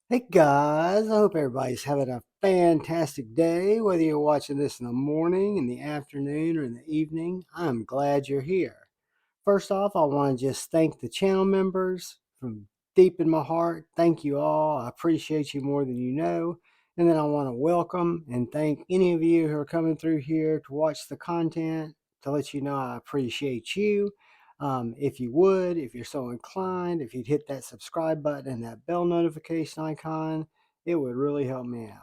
Hey guys, I hope everybody's having a fantastic day, whether you're watching this in the morning, in the afternoon, or in the evening. I'm glad you're here. First off, I want to just thank the channel members from deep in my heart. Thank you all. I appreciate you more than you know. And then I want to welcome and thank any of you who are coming through here to watch the content to let you know I appreciate you. If you would, if you're so inclined, if you'd hit that subscribe button and that bell notification icon, it would really help me out.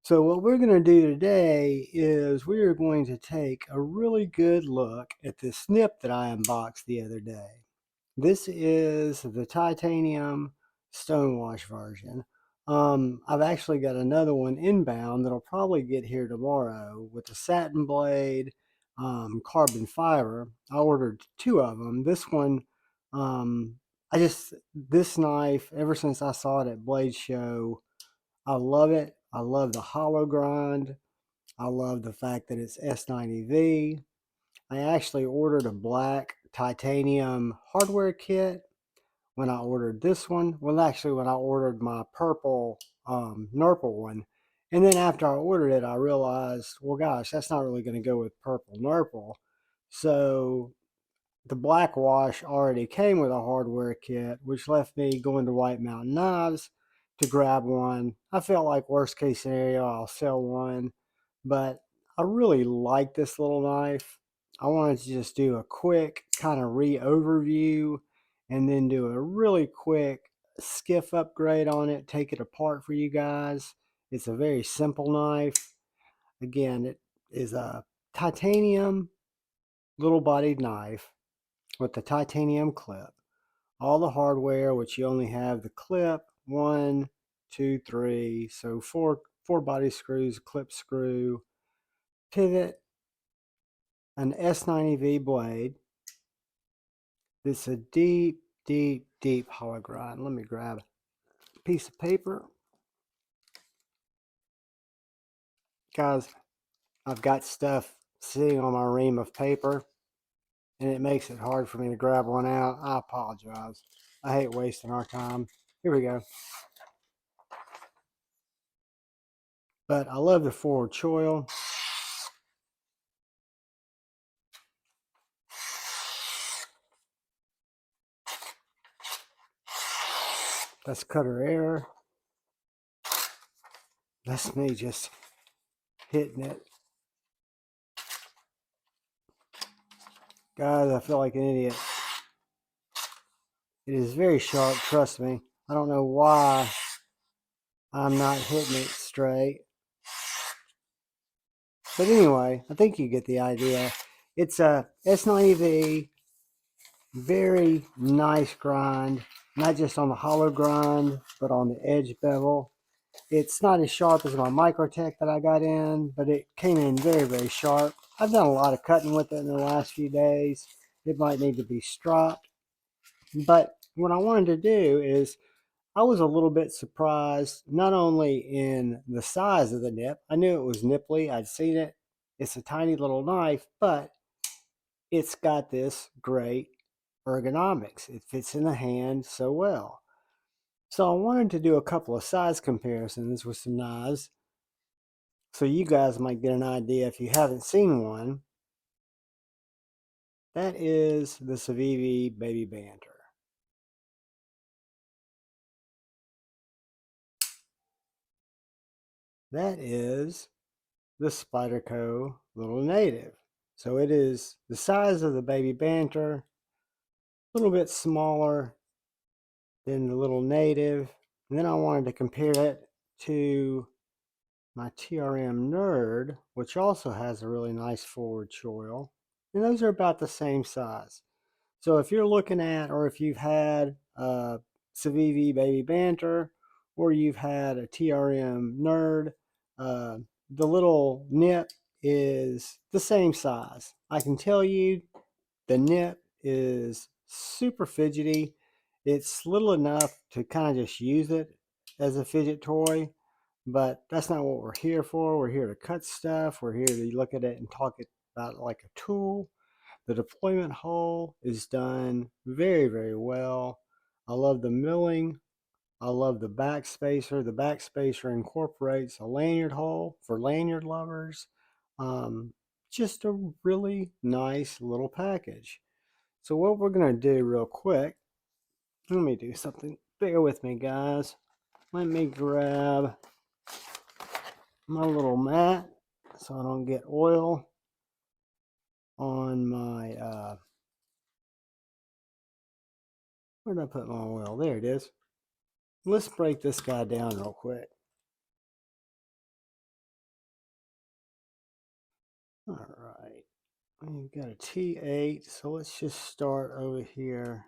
So what we're going to do today is we are going to take a really good look at this snip that I unboxed the other day. This is the titanium stonewash version. I've actually got another one inbound that'll probably get here tomorrow with a satin blade, carbon fiber. I ordered two of them. This one, um, this knife, ever since I saw it at Blade Show, I love it. I love the hollow grind. I love the fact that it's S90V. I actually ordered a black titanium hardware kit when I ordered this one. Well, actually, when I ordered my purple Nurple one. And then after I ordered it, I realized, well, gosh, that's not really going to go with purple Nurple. So the black wash already came with a hardware kit, which left me going to White Mountain Knives to grab one. I felt like worst case scenario, I'll sell one, but I really like this little knife. I wanted to just do a quick kind of re-overview and then do a really quick skiff upgrade on it, take it apart for you guys. It's a very simple knife. Again, it is a titanium little bodied knife with the titanium clip. All the hardware, which you only have the clip, one, two, three, so four body screws, clip screw, pivot, an S90V blade. This is a deep hollow grind. Let me grab a piece of paper. Guys, I've got stuff sitting on my ream of paper and it makes it hard for me to grab one out. I apologize. I hate wasting our time. Here we go. But I love the forward choil. That's cutter error. That's me just hitting it. Guys, I feel like an idiot. It is very sharp, trust me. I don't know why I'm not hitting it straight. But anyway, I think you get the idea. It's a S90V, very nice grind. Not just on the hollow grind, but on the edge bevel. It's not as sharp as my Microtech that I got in, but it came in very sharp. I've done a lot of cutting with it in the last few days. It might need to be stropped. But what I wanted to do is, I was a little bit surprised, not only in the size of the nip. I knew it was nipply. I'd seen it. It's a tiny little knife, but it's got this great ergonomics. It fits in the hand so well. So I wanted to do a couple of size comparisons with some knives so you guys might get an idea if you haven't seen one. That is the Civivi Baby Banter. That is the Spyderco Little Native. So it is the size of the Baby Banter, a little bit smaller than the Little Native. And then I wanted to compare it to my TRM Nerd, which also has a really nice forward choil. And those are about the same size. So if you're looking at, or if you've had a Civivi Baby Banter, or you've had a TRM Nerd, uh, the little nip is the same size. I can tell you the nip is super fidgety. It's little enough to kind of just use it as a fidget toy, but that's not what we're here for. We're here to cut stuff. We're here to look at it and talk about it like a tool. The deployment hole is done very well. I love the milling. I love the backspacer. The backspacer incorporates a lanyard hole for lanyard lovers. Um, just a really nice little package. So what we're going to do real quick, let me do something. Bear with me, guys. Let me grab my little mat so I don't get oil on my, where did I put my oil? There it is. Let's break this guy down real quick. All right. We've got a T8, so let's just start over here.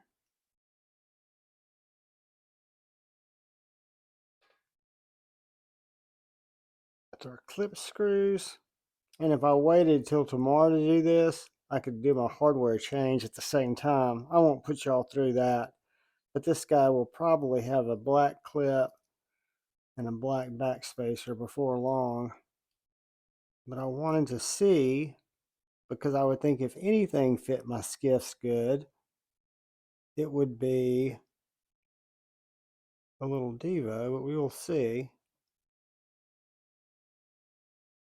That's our clip screws. And if I waited till tomorrow to do this, I could do my hardware change at the same time. I won't put y'all through that. But this guy will probably have a black clip and a black backspacer before long. But I wanted to see, because I would think if anything fit my skiffs good, it would be a little Divo, but we will see.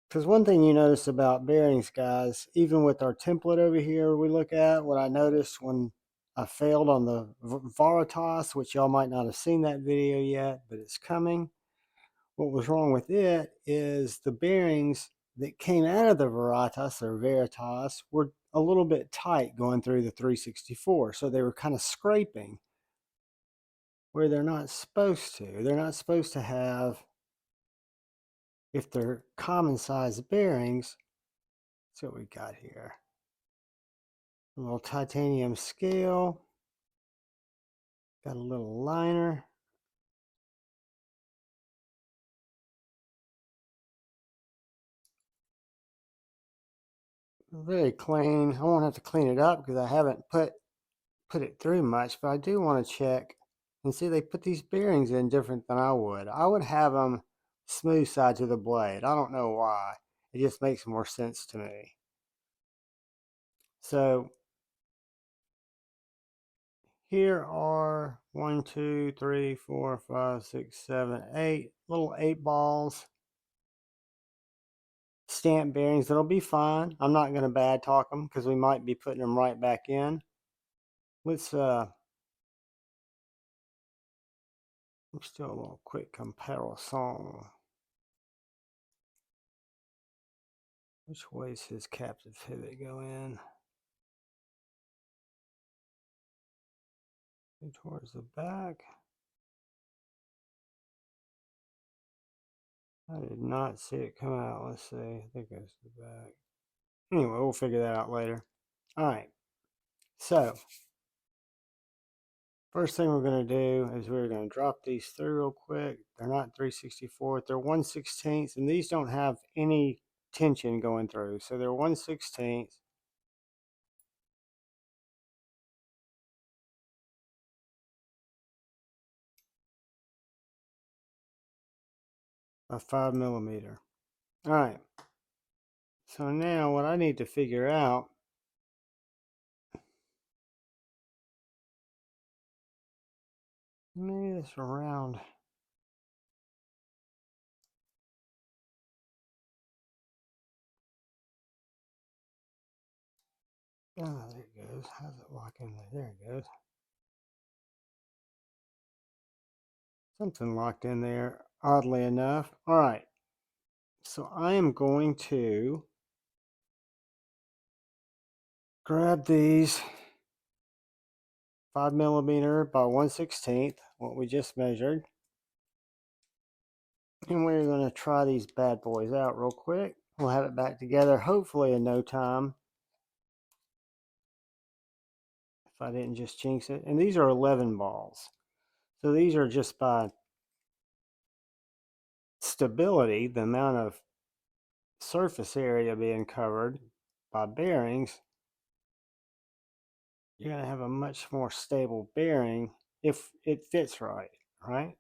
Because one thing you notice about bearings, guys, even with our template over here we look at, what I noticed when I failed on the Veritas, which y'all might not have seen that video yet, but it's coming. What was wrong with it is the bearings that came out of the Veritas were a little bit tight going through the 364. So they were kind of scraping where they're not supposed to. They're not supposed to have, if they're common size bearings. See what we got here. A little titanium scale. Got a little liner. Very clean. I won't have to clean it up because I haven't put it through much, but I do want to check and see they put these bearings in different than I would. I would have them smooth sides of the blade. I don't know why. It just makes more sense to me. So here are 1, 2, 3, 4, 5, 6, 7, 8 little 8 balls. Stamp bearings. That'll be fine. I'm not going to bad talk them because we might be putting them right back in. Let's do a little quick comparison. Which way is his captive pivot go in? Towards the back. I did not see it come out. Let's see. I think it goes to the back. Anyway, we'll figure that out later. All right. So, first thing we're going to do is we're going to drop these through real quick. They're not 3/64. They're 1/16, and these don't have any tension going through. So they're 1/16. A 5mm. All right. So now what I need to figure out, maybe this around. Ah, there it goes. How's it lock in there? There it goes. Something locked in there, oddly enough. All right. So I am going to grab these 5mm by 1/16, what we just measured. And we're going to try these bad boys out real quick. We'll have it back together hopefully in no time. If I didn't just jinx it. And these are 11 balls. So these are just by stability, the amount of surface area being covered by bearings, you're going to have a much more stable bearing if it fits right, right?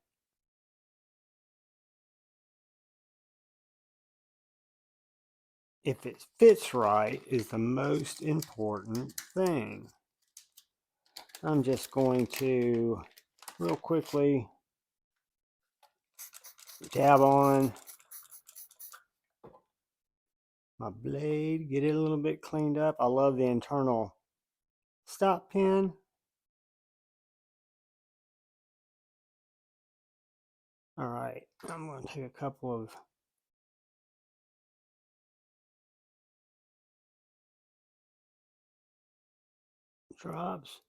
If it fits right is the most important thing. I'm just going to real quickly Dab on my blade, get it a little bit cleaned up. I love the internal stop pin. All right, I'm going to take a couple of drops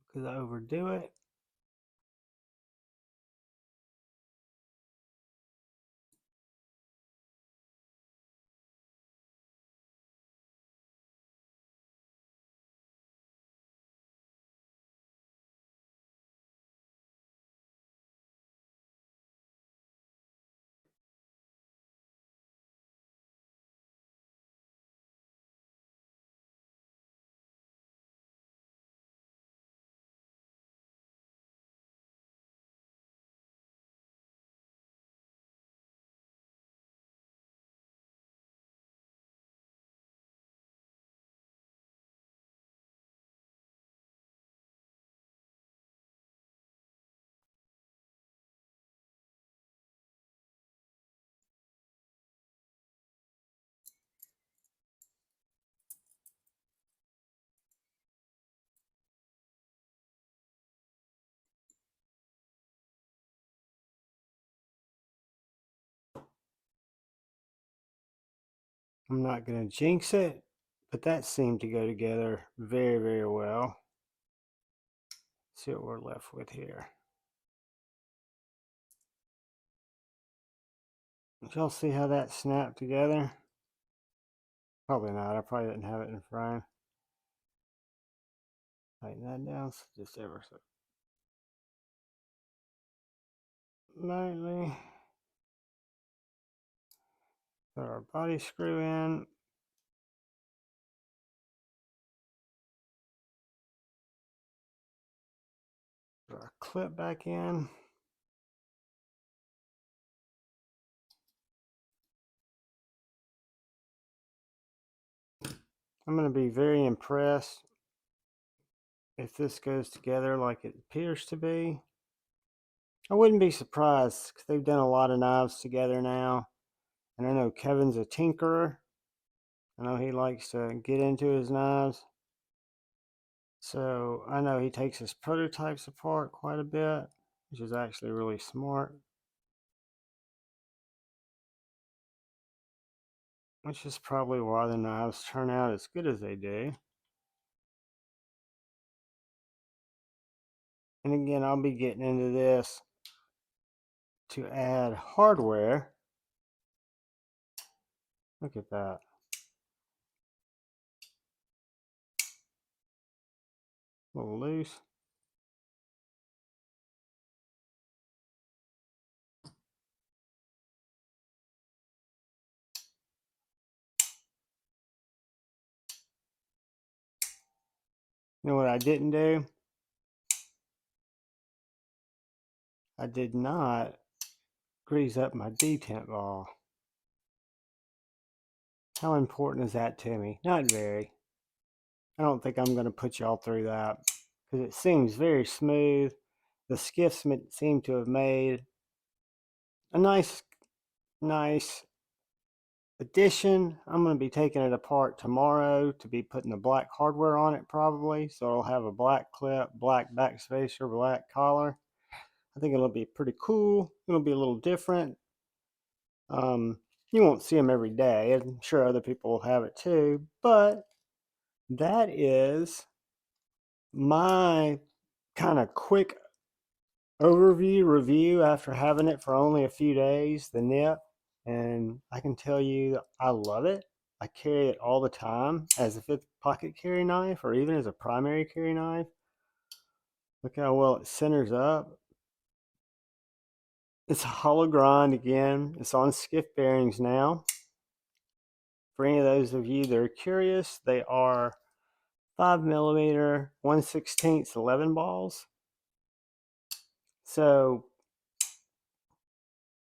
because I overdo it. I'm not going to jinx it, but that seemed to go together very, very well. Let's see what we're left with here. Did y'all see how that snapped together? Probably not. I probably didn't have it in frame. Tighten that down so just ever so lightly. Put our body screw in. Put our clip back in. I'm going to be very impressed if this goes together like it appears to be. I wouldn't be surprised because they've done a lot of knives together now. And I know Kevin's a tinkerer. I know he likes to get into his knives. So I know he takes his prototypes apart quite a bit, which is actually really smart. Which is probably why the knives turn out as good as they do. And again, I'll be getting into this to add hardware. Look at that. A little loose. You know what I didn't do? I did not grease up my detent ball. How important is that to me? Not very. I don't think I'm going to put y'all through that because it seems very smooth. The skiffs seem to have made a nice addition. I'm going to be taking it apart tomorrow to be putting the black hardware on it probably. So it'll have a black clip, black backspacer, black collar. I think it'll be pretty cool. It'll be a little different. You won't see them every day. I'm sure other people will have it too. But that is my kind of quick overview review after having it for only a few days, the nip. And I can tell you I love it. I carry it all the time as a fifth pocket carry knife or even as a primary carry knife. Look how well it centers up. It's a hollow grind again. It's on skiff bearings now. For any of those of you that are curious, they are 5mm 1/16 11 balls. So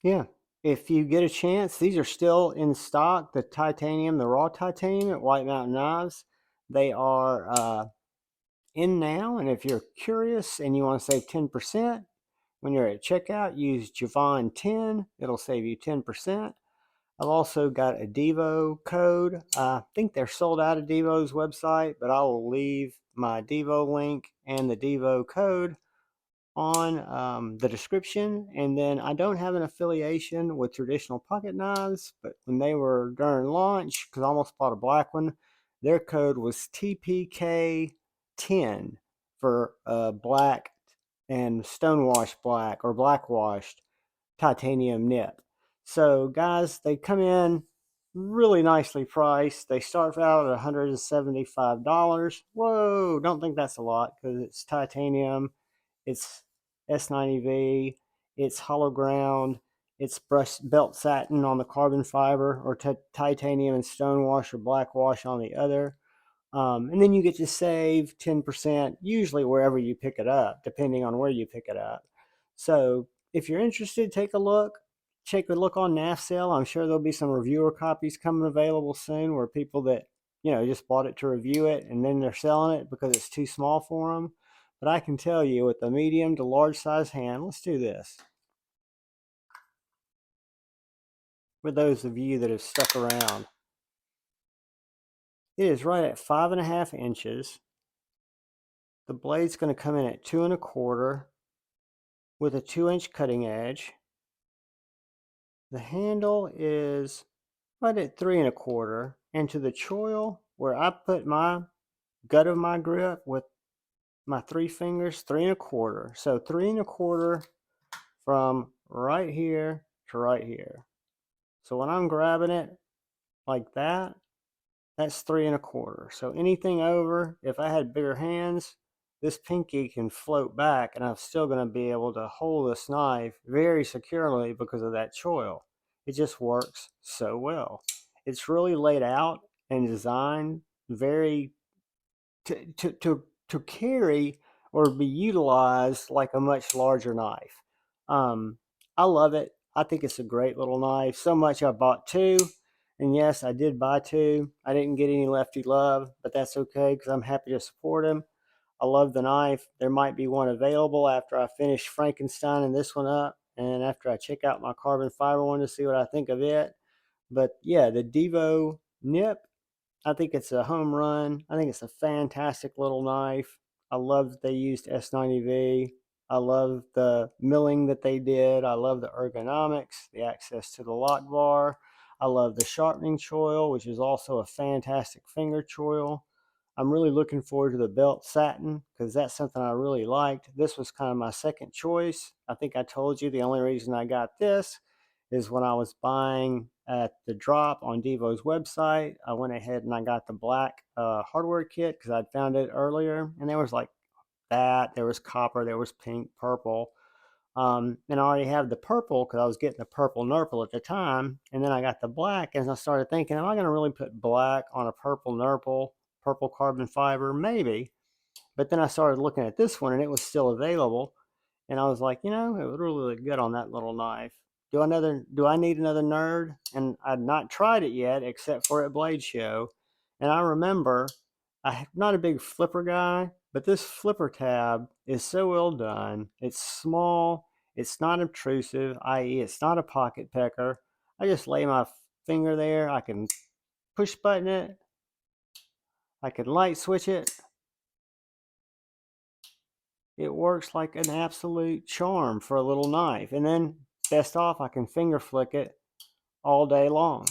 yeah, if you get a chance, these are still in stock. The titanium, the raw titanium at White Mountain Knives, they are in now. And if you're curious and you want to save 10%, When you're at checkout, use Javon10. It'll save you 10%. I've also got a Divo code. I think they're sold out of Divo's website, but I will leave my Divo link and the Divo code on the description. And then I don't have an affiliation with traditional pocket knives, but when they were during launch, because I almost bought a black one, their code was TPK10 for black and stonewash black or black washed titanium nip. So guys, they come in really nicely priced. They start out at $175. Whoa, don't think that's a lot because it's titanium, it's S90V, it's hollow ground, it's brushed belt satin on the carbon fiber, or titanium and stonewash or black wash on the other. And then you get to save 10% usually wherever you pick it up, depending on where you pick it up. So if you're interested, take a look. Take a look on NAF sale. I'm sure there'll be some reviewer copies coming available soon where people that, just bought it to review it and then they're selling it because it's too small for them. But I can tell you with a medium to large size hand, let's do this. For those of you that have stuck around, it is right at 5.5 inches. The blade's going to come in at 2 1/4 with a 2-inch cutting edge. The handle is right at 3 1/4, and to the choil where I put my gut of my grip with my 3 fingers, 3 1/4. So 3 1/4 from right here to right here. So when I'm grabbing it like that, that's 3 1/4. So anything over, if I had bigger hands, this pinky can float back and I'm still going to be able to hold this knife very securely because of that choil. It just works so well. It's really laid out and designed very to carry or be utilized like a much larger knife. I love it. I think it's a great little knife. So much I bought 2. And yes, I did buy 2. I didn't get any lefty love, but that's okay because I'm happy to support him. I love the knife. There might be one available after I finish Frankensteining this one up and after I check out my carbon fiber one to see what I think of it. But yeah, the Divo nip, I think it's a home run. I think it's a fantastic little knife. I love that they used S90V. I love the milling that they did. I love the ergonomics, the access to the lock bar. I love the sharpening choil, which is also a fantastic finger choil. I'm really looking forward to the belt satin because that's something I really liked. This was kind of my second choice. I think I told you the only reason I got this is when I was buying at the drop on Divo's website, I went ahead and I got the black hardware kit because I'd found it earlier. And there was like that, there was copper, there was pink, purple. And I already have the purple because I was getting the purple nurple at the time. And then I got the black and I started thinking, am I going to really put black on a purple nurple, purple carbon fiber? Maybe. But then I started looking at this one and it was still available. And I was like, it would really look good on that little knife. Do I need another nerd? And I'd not tried it yet except for at Blade Show. And I remember I'm not a big flipper guy, but this flipper tab is so well done. It's small, it's not obtrusive, i.e. it's not a pocket pecker. I just lay my finger there, I can push button it, I can light switch it. It works like an absolute charm for a little knife. And then best off, I can finger flick it all day long.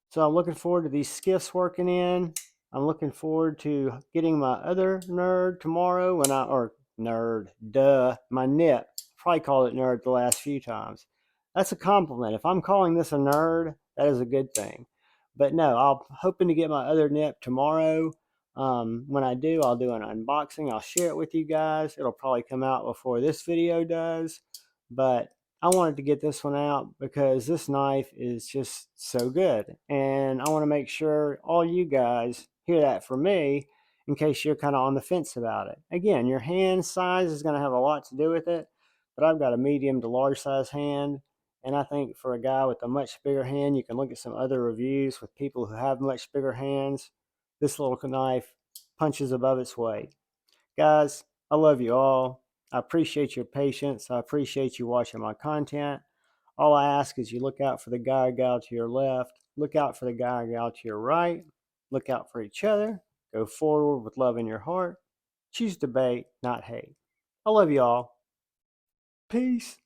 So I'm looking forward to these skiffs working in. I'm looking forward to getting my other nerd tomorrow my nip. Probably called it nerd the last few times. That's a compliment. If I'm calling this a nerd, that is a good thing. But no, I'm hoping to get my other nip tomorrow. When I do, I'll do an unboxing. I'll share it with you guys. It'll probably come out before this video does. But I wanted to get this one out because this knife is just so good. And I want to make sure all you guys hear that from me in case you're kind of on the fence about it. Again, your hand size is going to have a lot to do with it, but I've got a medium to large size hand. And I think for a guy with a much bigger hand, you can look at some other reviews with people who have much bigger hands. This little knife punches above its weight. Guys, I love you all. I appreciate your patience. I appreciate you watching my content. All I ask is you look out for the guy or gal to your left, look out for the guy or gal to your right, look out for each other, go forward with love in your heart, choose debate, not hate. I love you all. Peace.